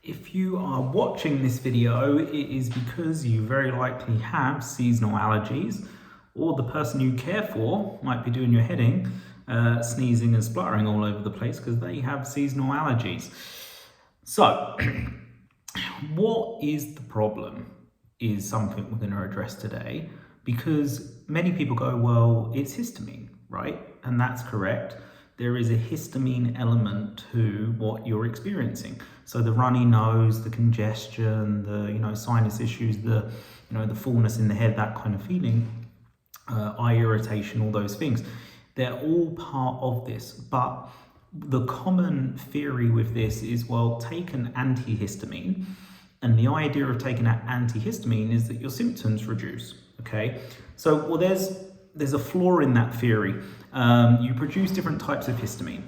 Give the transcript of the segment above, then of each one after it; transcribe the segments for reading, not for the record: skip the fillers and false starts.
If you are watching this video, it is because you very likely have seasonal allergies, or the person you care for might be doing your head in, sneezing and spluttering all over the place because they have seasonal allergies. So, what is the problem is something we're going to address today, because many people go, well, it's histamine, right? And that's correct. There is a histamine element to what you're experiencing. So the runny nose, the congestion, the sinus issues, the fullness in the head, that kind of feeling, eye irritation, all those things, they're all part of this. But the common theory with this is, well, take an antihistamine, and the idea of taking an antihistamine is that your symptoms reduce. Okay, so well, there's a flaw in that theory. You produce different types of histamine.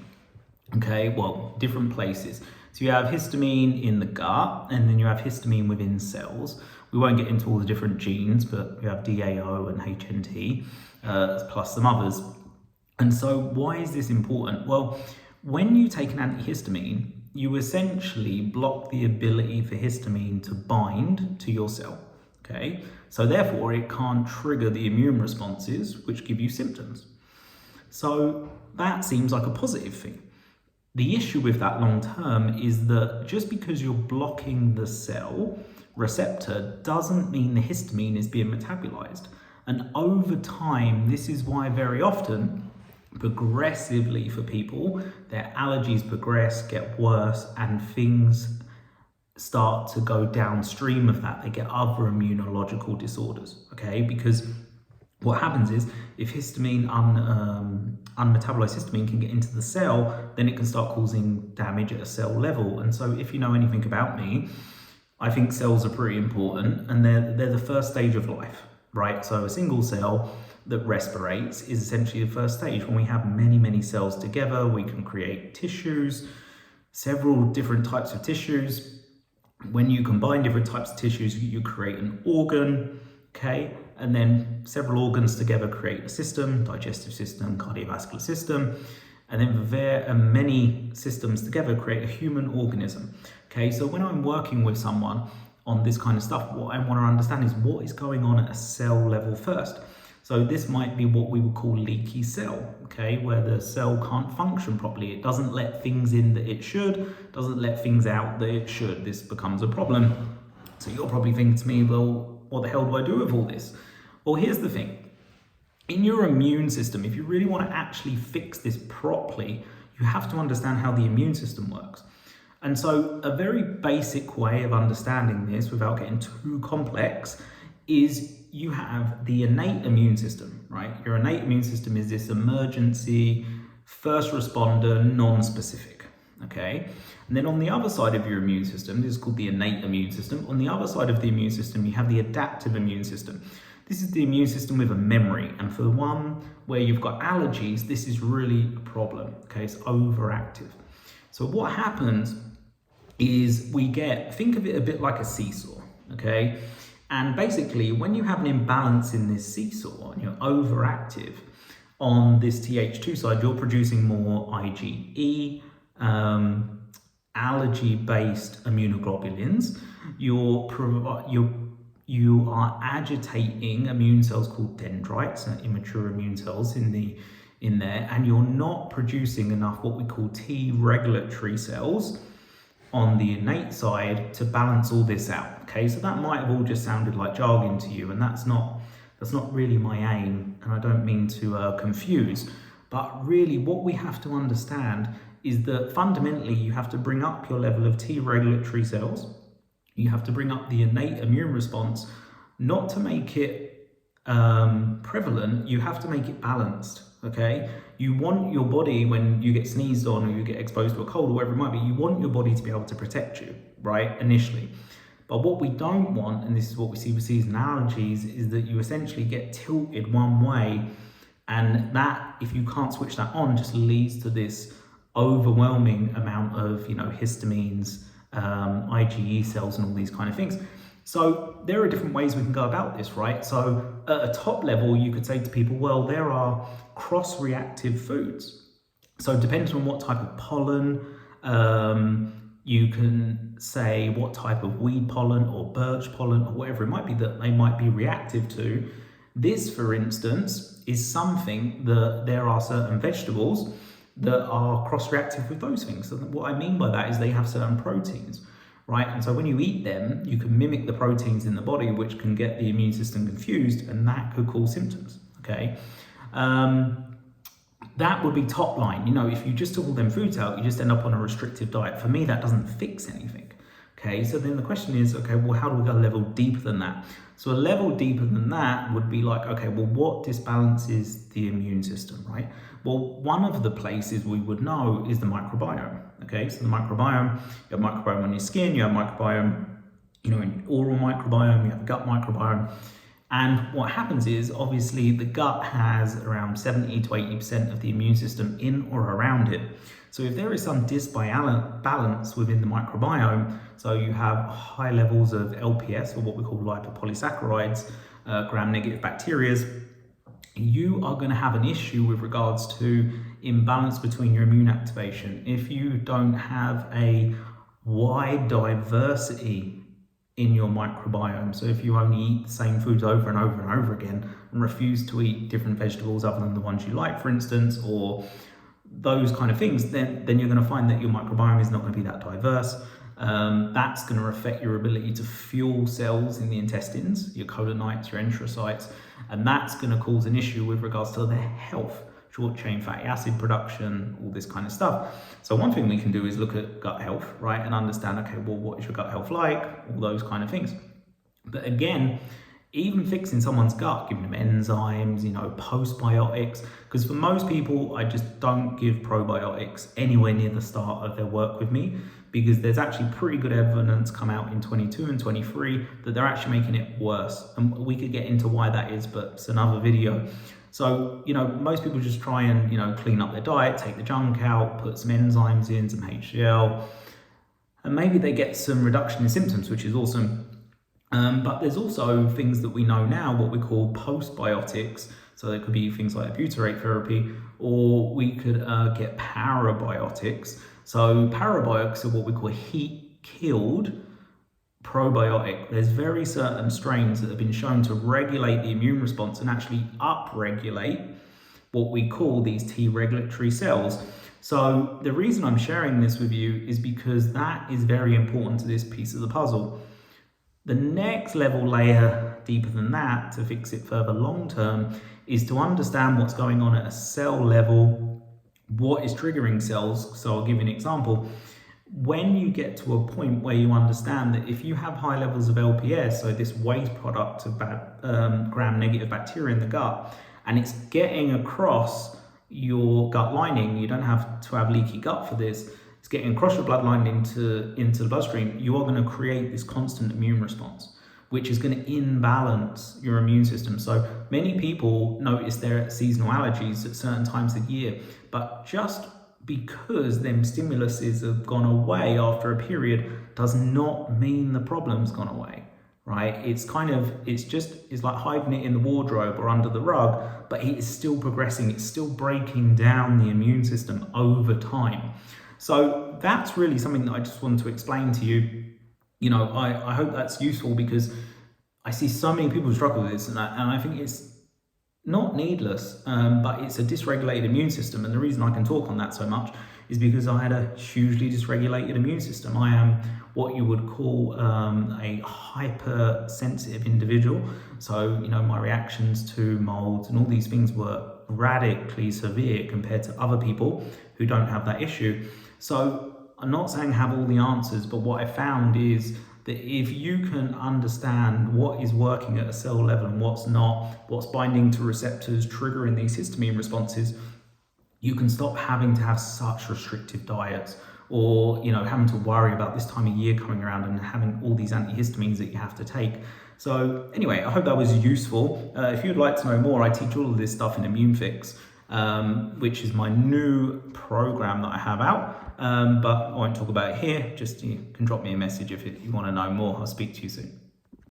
Okay, well, different places. So you have histamine in the gut, and then you have histamine within cells. We won't get into all the different genes, but you have DAO and HNT, plus some others. And so why is this important? Well, when you take an antihistamine, you essentially block the ability for histamine to bind to your cell. Okay, so therefore it can't trigger the immune responses which give you symptoms. So that seems like a positive thing. The issue with that long term is that just because you're blocking the cell receptor doesn't mean the histamine is being metabolized. And over time, this is why very often, progressively for people, their allergies progress, get worse, and things start to go downstream of that. They get other immunological disorders, okay? Because what happens is, if histamine, unmetabolized histamine can get into the cell, then it can start causing damage at a cell level. And so if you know anything about me, I think cells are pretty important, and they're the first stage of life, right? So a single cell that respirates is essentially the first stage. When we have many cells together, we can create tissues, several different types of tissues. When you combine different types of tissues, you create an organ, okay? And then several organs together create a system, digestive system, cardiovascular system, and then many systems together create a human organism, okay? So when I'm working with someone on this kind of stuff, what I want to understand is what is going on at a cell level first. So this might be what we would call leaky cell, okay, where the cell can't function properly. It doesn't let things in that it should, doesn't let things out that it should. This becomes a problem. So you're probably thinking to me, well, what the hell do I do with all this? Well, here's the thing. In your immune system, if you really want to actually fix this properly, you have to understand how the immune system works. And so a very basic way of understanding this without getting too complex is you have the innate immune system, right? Your innate immune system is this emergency, first responder, non-specific, okay? And then on the other side of your immune system, this is called the innate immune system. On the other side of the immune system, you have the adaptive immune system. This is the immune system with a memory. And for the one where you've got allergies, this is really a problem, okay? It's overactive. So what happens is think of it a bit like a seesaw, okay? And basically, when you have an imbalance in this seesaw and you're overactive on this Th2 side, you're producing more IgE, allergy-based immunoglobulins. You are agitating immune cells called dendrites, immature immune cells in there, and you're not producing enough what we call T regulatory cells on the innate side to balance all this out. Okay, so that might have all just sounded like jargon to you, and that's not really my aim, and I don't mean to confuse, but really what we have to understand is that fundamentally you have to bring up your level of T regulatory cells. You have to bring up the innate immune response, not to make it prevalent, you have to make it balanced, okay? You want your body, when you get sneezed on or you get exposed to a cold or whatever it might be, you want your body to be able to protect you, right, initially. But what we don't want, and this is what we see with seasonal allergies, is that you essentially get tilted one way, and that, if you can't switch that on, just leads to this overwhelming amount of, histamines, IgE cells and all these kind of things. So there are different ways we can go about this, right? So at a top level, you could say to people, well, there are cross-reactive foods. So depending on what type of pollen, You can say what type of weed pollen or birch pollen or whatever it might be that they might be reactive to. This, for instance, is something that there are certain vegetables that are cross-reactive with those things. So what I mean by that is they have certain proteins, right? And so when you eat them, you can mimic the proteins in the body, which can get the immune system confused, and that could cause symptoms, okay? That would be top line. You know, if you just took all them foods out, you just end up on a restrictive diet. For me, that doesn't fix anything. Okay, so then the question is, okay, well, how do we go a level deeper than that? So a level deeper than that would be like, okay, well, what disbalances the immune system, right? Well, one of the places we would know is the microbiome. Okay, so the microbiome, you have microbiome on your skin, you have microbiome, you know, in oral microbiome, you have gut microbiome. And what happens is, obviously, the gut has around 70 to 80% of the immune system in or around it. So if there is some disbalance within the microbiome, so you have high levels of LPS, or what we call lipopolysaccharides, gram-negative bacteria, you are going to have an issue with regards to imbalance between your immune activation. If you don't have a wide diversity in your microbiome. So if you only eat the same foods over and over and over again and refuse to eat different vegetables other than the ones you like, for instance, or those kind of things, then you're going to find that your microbiome is not going to be that diverse. That's going to affect your ability to fuel cells in the intestines, your colonites, your enterocytes, and that's going to cause an issue with regards to their health. Short chain fatty acid production, all this kind of stuff. So one thing we can do is look at gut health, right? And understand, okay, well, what is your gut health like? All those kind of things. But again, even fixing someone's gut, giving them enzymes, you know, postbiotics, because for most people, I just don't give probiotics anywhere near the start of their work with me, because there's actually pretty good evidence come out in 22 and 23 that they're actually making it worse. And we could get into why that is, but it's another video. So, you know, most people just try and, you know, clean up their diet, take the junk out, put some enzymes in, some HCl, and maybe they get some reduction in symptoms, which is awesome. But there's also things that we know now, what we call postbiotics. So there could be things like butyrate therapy, or we could get parabiotics. So parabiotics are what we call heat-killed probiotic. There's very certain strains that have been shown to regulate the immune response and actually up-regulate what we call these T regulatory cells. So the reason I'm sharing this with you is because that is very important to this piece of the puzzle. The next level layer deeper than that to fix it further long term is to understand what's going on at a cell level, what is triggering cells. So I'll give you an example. When you get to a point where you understand that if you have high levels of LPS, so this waste product of gram-negative bacteria in the gut, and it's getting across your gut lining, you don't have to have leaky gut for this, it's getting across your bloodline into the bloodstream, you are going to create this constant immune response, which is going to imbalance your immune system. So many people notice their seasonal allergies at certain times of the year, but just because them stimuluses have gone away after a period does not mean the problem's gone away, right? It's like hiding it in the wardrobe or under the rug, but it is still progressing. It's still breaking down the immune system over time. So that's really something that I just wanted to explain to you. You know, I hope that's useful, because I see so many people struggle with this, and I think it's not needless, but it's a dysregulated immune system. And the reason I can talk on that so much is because I had a hugely dysregulated immune system. I am what you would call a hypersensitive individual. So, you know, my reactions to molds and all these things were radically severe compared to other people who don't have that issue. So I'm not saying have all the answers, but what I found is that if you can understand what is working at a cell level and what's not, what's binding to receptors, triggering these histamine responses, you can stop having to have such restrictive diets, or, you know, having to worry about this time of year coming around and having all these antihistamines that you have to take. So anyway, I hope that was useful. If you'd like to know more, I teach all of this stuff in Immune Fix, which is my new program that I have out. But I won't talk about it here. Just you can drop me a message if you want to know more. I'll speak to you soon.